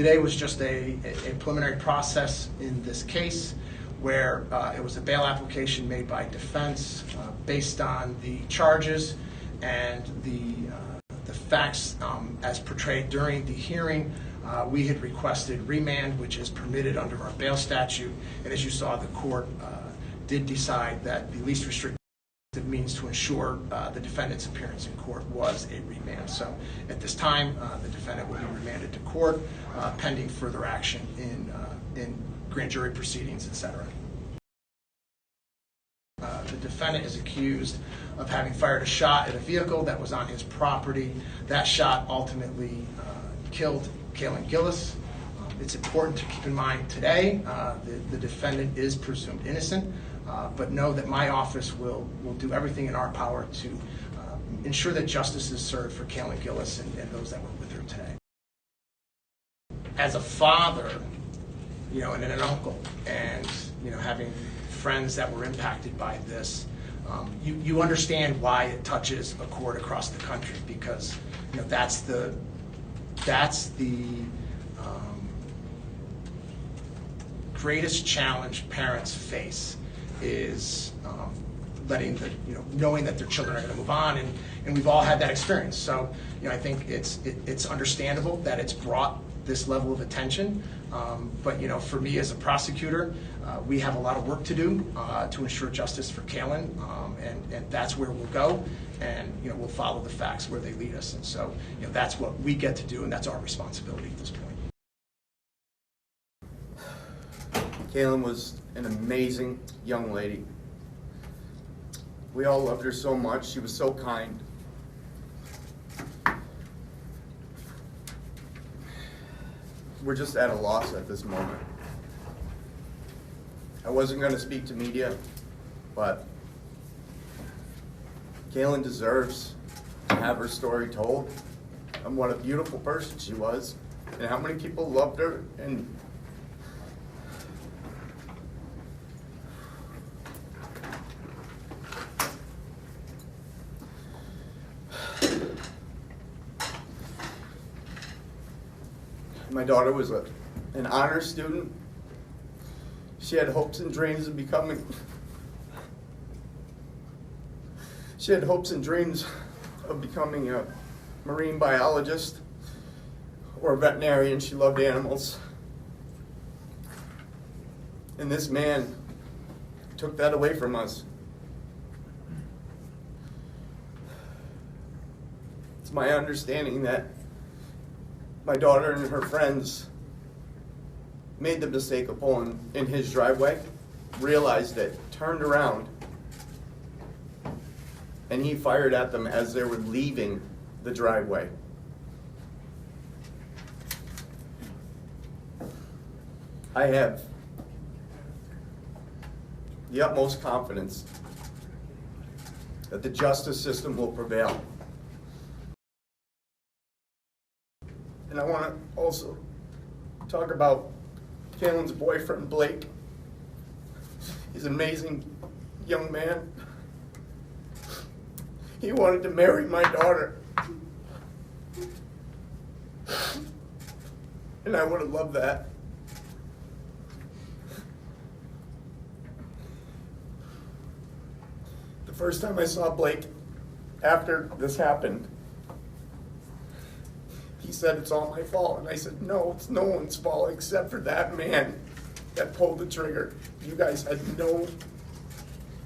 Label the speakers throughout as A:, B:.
A: Today was just a preliminary process in this case where it was a bail application made by defense based on the charges and the facts as portrayed during the hearing. We had requested remand, which is permitted under our bail statute, and as you saw, the court did decide that the least restrictive means to ensure the defendant's appearance in court was a remand. So at this time, the defendant will be remanded to court pending further action in grand jury proceedings, etc. The defendant is accused of having fired a shot at a vehicle that was on his property. That shot ultimately killed Kaylin Gillis. It's important to keep in mind today the defendant is presumed innocent, but know that my office will do everything in our power to ensure that justice is served for Kaylin Gillis and those that were with her today. As a father, and an uncle, and having friends that were impacted by this, you understand why it touches a chord across the country, because that's the greatest challenge parents face, is knowing that their children are going to move on, and we've all had that experience. So I think it's understandable that it's brought this level of attention, but for me as a prosecutor, we have a lot of work to do to ensure justice for Kaylin, and that's where we'll go, and we'll follow the facts where they lead us, and so that's what we get to do, and that's our responsibility at this point.
B: Kaylin was an amazing young lady. We all loved her so much. She was so kind. We're just at a loss at this moment. I wasn't going to speak to media, but Kaylin deserves to have her story told, and what a beautiful person she was, and how many people loved her. And my daughter was an honor student. She had hopes and dreams of becoming. She had hopes and dreams of becoming a marine biologist or a veterinarian. She loved animals. And this man took that away from us. It's my understanding that my daughter and her friends made the mistake of pulling in his driveway, realized it, turned around, and he fired at them as they were leaving the driveway. I have the utmost confidence that the justice system will prevail. And I want to also talk about Kaylin's boyfriend, Blake. He's an amazing young man. He wanted to marry my daughter. And I would have loved that. The first time I saw Blake after this happened, he said, "It's all my fault." And I said, "No, it's no one's fault except for that man that pulled the trigger. You guys had no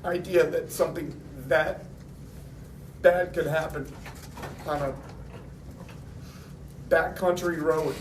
B: idea that something that bad could happen on a backcountry road